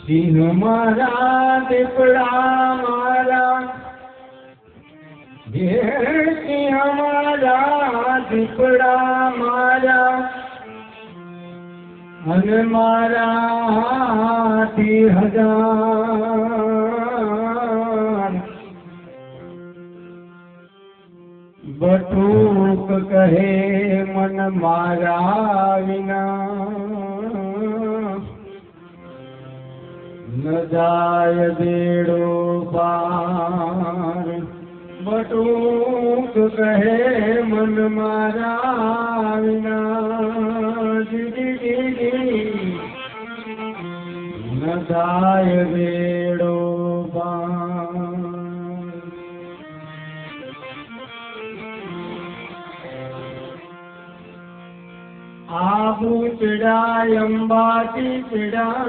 સિંહ મારા દીપડા મારા, હે સિંહ મારા દીપડા મારા, અને મારા હાથી હજાર, બટુક કહે મન મારા વિના, ન જાય બેડો પાર. બટુક કહે મન મારા વિના, ન જાય બેડો પાર. આબુ ચડા અંબાજી ચડા,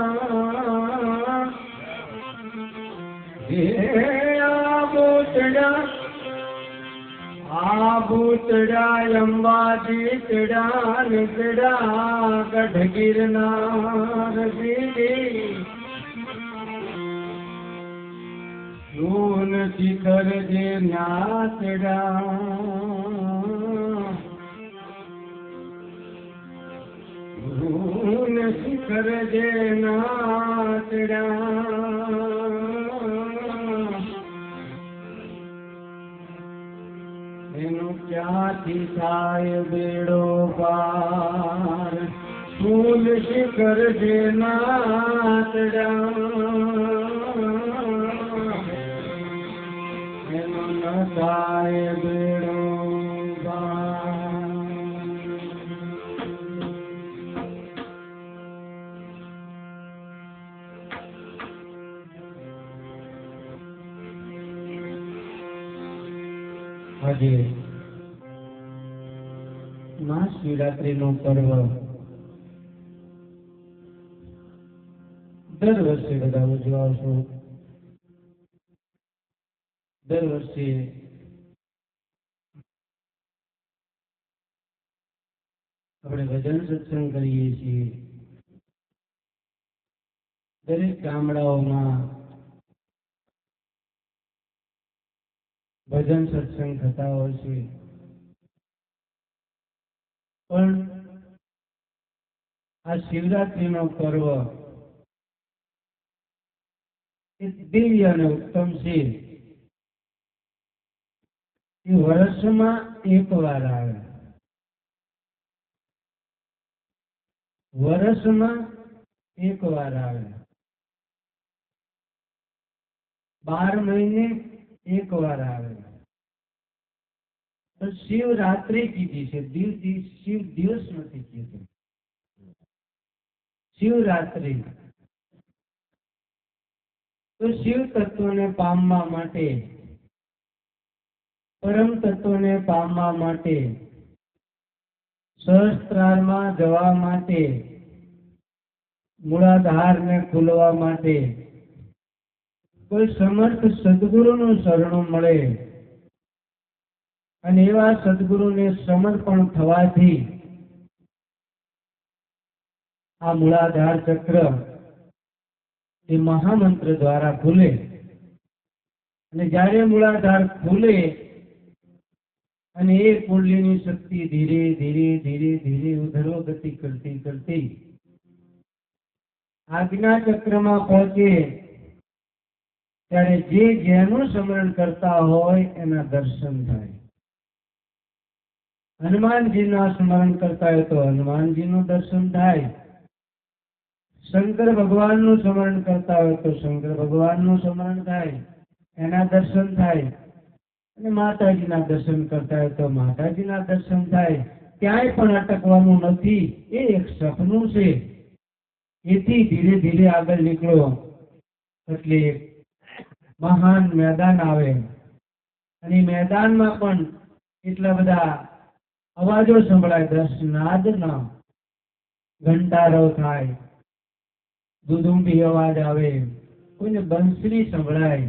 હે આબુ ચડા અંબાજી ચડા ને ચડા ગઢ ગિરનાર દીદી, સોન શિખર જે નાચડા, સોન શિખર જે નાચડા, એનું ક્યાંથી થાય બેડો પાર. ફૂલ શિખર જે નાચડા, એનું ન થાય બેડો પાર. આજે મહાશિવરાત્રીનું પર્વ દર વર્ષે બધા ઉજવાશો. દર વર્ષે આપણે ભજન સત્સંગ કરીએ છીએ. દરેક ગામડાઓમાં ભજન સત્સંગ થતા હોય છે, પણ આ શિવરાત્રીનો પર્વ એ દિવ્ય અને ઉત્તમ છે. એ વર્ષમાં એક વાર આવે, વર્ષમાં એક વાર આવે. 12 મહિને એક વાર આવે. તો શિવરાત્રી કીધી છે, શિવ દિવસ નથી કીધું, શિવરાત્રી. તો શિવ તત્વને પામવા માટે, પરમ તત્વને પામવા માટે, સહસ્ત્રારમાં જવા માટે, મૂળાધારને ખોલવા માટે કોઈ સમર્થ સદગુરુનું શરણું મળે અને એવા સદગુરુને સમર્પણ થવાથી આ મૂળાધાર ચક્ર એ મહામંત્ર દ્વારા ખુલે. અને જ્યારે મૂળાધાર ખુલે અને એ કુંડલીની શક્તિ ધીરે ધીરે ધીરે ધીરે ઉધર્વગતિ કરતી કરતી આજ્ઞા ચક્રમાં પહોંચે, ત્યારે જે જેનું સ્મરણ કરતા હોય એના દર્શન થાય. હનુમાનજીના સ્મરણ કરતા હોય તો હનુમાનજીનું દર્શન થાય, શંકર ભગવાનનું સ્મરણ કરતા હોય તો શંકર ભગવાનનું સ્મરણ થાય, એના દર્શન થાય. અને માતાજીના દર્શન કરતા હોય તો માતાજીના દર્શન થાય. ક્યાંય પણ અટકવાનું નથી. એ એક સપનું છે. એથી ધીરે ધીરે આગળ નીકળો એટલે મહાન મેદાન આવે. અને મેદાનમાં પણ એટલા બધા અવાજો સંભળાય, દર્શનાદના ઘંટારો થાય, દુદુંબી અવાજ આવે, કોઈને બંસરી સંભળાય,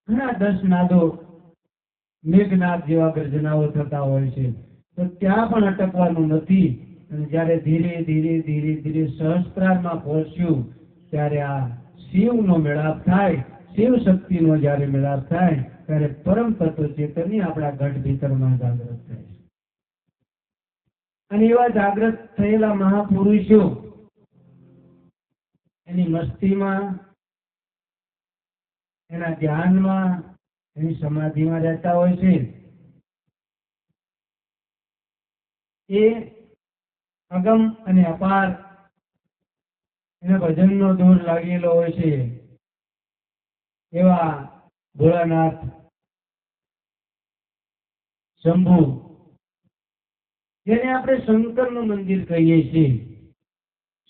ઘણા દર્શનાદો મેઘનાદ જેવા ગર્જનાઓ થતા હોય છે. તો ત્યાં પણ અટકવાનું નથી. અને જ્યારે ધીરે ધીરે ધીરે ધીરે સહસ્ત્રારમાં પહોંચ્યું ત્યારે આ શિવનો મેળાપ થાય, શિવ શક્તિનો જ્યારે મેળાપ થાય ત્યારે પરમ તત્વ ચેતનની આપણા ઘટ ભીતરમાં જાગૃત થાય છે. અને એવા જાગૃત થયેલા મહાપુરુષો એની મસ્તીમાં, એના ધ્યાનમાં, એની સમાધિમાં રહેતા હોય છે. એ અગમ અને અપાર એને ભજનનો દોર લાગેલો હોય છે. એવા ભોળાનાથ, શંભુ, જેને આપણે શંકરનું મંદિર કહીએ છીએ,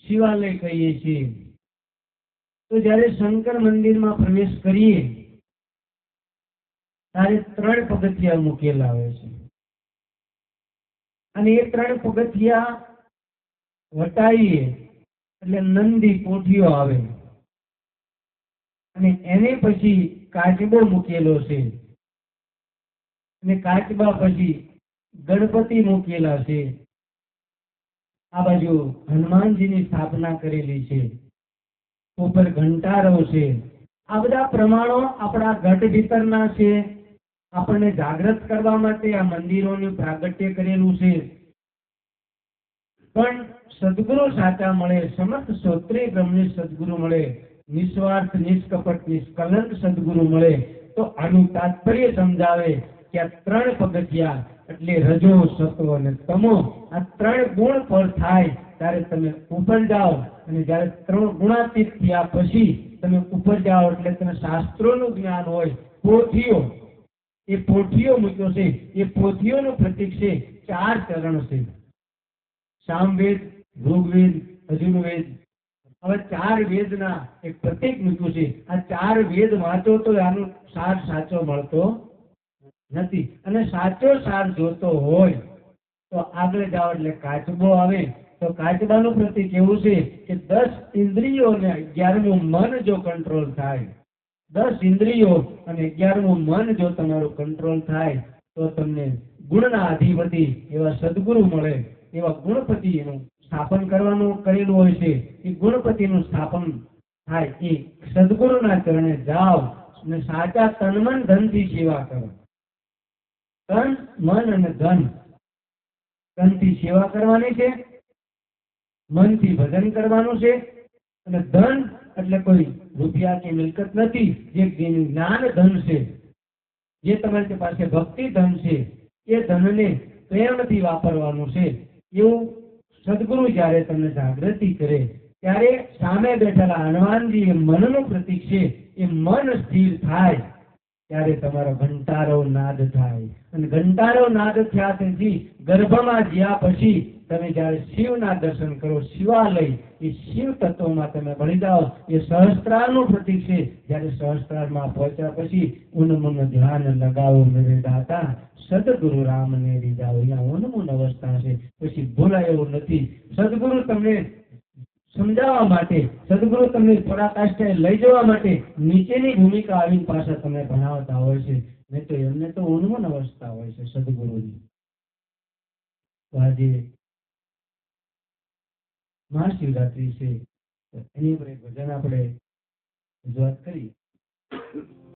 શિવાલય કહીએ છીએ, તો જ્યારે શંકર મંદિરમાં પ્રવેશ કરીએ ત્યારે 3 પગથિયા મૂકેલા હોય છે. અને એ 3 પગથિયા વટાઈએ એટલે નંદી પોઠિયો આવે, અને એને પછી કાચબો મૂકેલો છે, અને કાચબા પછી ગણપતિ મૂકેલા છે. આ બાજુ હનુમાનજીની સ્થાપના કરેલી છે, ઉપર ઘંટારો છે. આ બધા પ્રમાણો આપણા ઘટ ભીતરના છે. આપણને જાગૃત કરવા માટે આ મંદિરોનું પ્રાગટ્ય કરેલું છે. પણ સદગુરુ સાચા મળે, સમર્થ શ્રોત્રિય બ્રહ્મની સદગુરુ મળે, નિસ્વાર્થ નિષ્કપટ નિષ્કલંક સદગુરુ મળે તો આનું તાત્પર્ય સમજાવે કે આ 3 પગથિયા એટલે રજો, સત્વ અને તમો, આ 3 ગુણ પર થાય ત્યારે તમે ઉપર જાઓ. અને જ્યારે 3 ગુણાતીત થયા પછી તમે ઉપર જાઓ એટલે તમે શાસ્ત્રોનું જ્ઞાન હોય. પોથીઓ, એ પોથીઓ મૂક્યો છે. એ પોથીઓનું પ્રતીક છે 4 ચરણ છે: સામવેદ, ઋગ્વેદ, યજુર્વેદ. હવે 4 વેદના એક પ્રતીક મૂક્યું છે. આ 4 વેદ વાંચો તો આનો સાર સાચો મળતો નથી. અને સાચો સાર જોતો હોય તો આગળ જાઓ એટલે કાચબો આવે. તો કાચબાનું પ્રતીક એવું છે કે 10 ઇન્દ્રિયોને 11મું મન જો કંટ્રોલ થાય, 10 ઇન્દ્રિયો અને 11મું મન જો તમારું કંટ્રોલ થાય તો તમને ગુણના અધિપતિ એવા સદગુરુ મળે. એવા ગુણપતિનું સ્થાપન કરવાનું કરેલું હોય છે. એ ગુણપતિનું સ્થાપન થાય એ સદગુરુના ચરણે જાઓ અને સાચા તન મન ધનથી સેવા કરો. તન, મન અને ધન. તનથી સેવા કરવાની છે, મનથી ભજન કરવાનું છે, અને ધન એટલે કોઈ રૂપિયા કે મિલકત નથી. જે જ્ઞાન ધન છે, જે તમારી પાસે ભક્તિ ધન છે, એ ધનને પ્રેમથી વાપરવાનું છે. એવું સદગુરુ જ્યારે તમને જાગૃતિ કરે ત્યારે સામે બેઠેલા હનુમાનજી એ મનનું પ્રતીક છે. એ મન સ્થિર થાય ત્યારે તમારો ઘંટારો નાદ થાય. અને ઘંટારો નાદ થયા પછી ગર્ભમાં જ્યાં પછી તમે જ્યારે શિવના દર્શન કરો, શિવાલય, એ શિવ તત્વમાં તમે ભળી જાઓ. એ સહસ્ત્રારનું પ્રતીક છે. જ્યારે સહસ્ત્રારમાં પહોંચ્યા પછી ઉન્મન ધ્યાન લગાવો મેરે દાતા, સદગુરુ રામને રીજાઓ. અહીંયા ઉન્મન અવસ્થા છે, પછી ભૂલાય એવું નથી. સદગુરુ તમને સમજાવવા માટે, સદગુરુ તમને પરાકાષ્ઠાએ લઈ જવા માટે નીચેની ભૂમિકા આવીને પાછા તમને ભણાવતા હોય છે. નહીં તો એમને તો ઉન્મન અવસ્થા હોય છે સદગુરુની. તો આજે મહાશિવરાત્રી છે, એની ઉપર એક ભજન આપણે રજૂઆત કરી.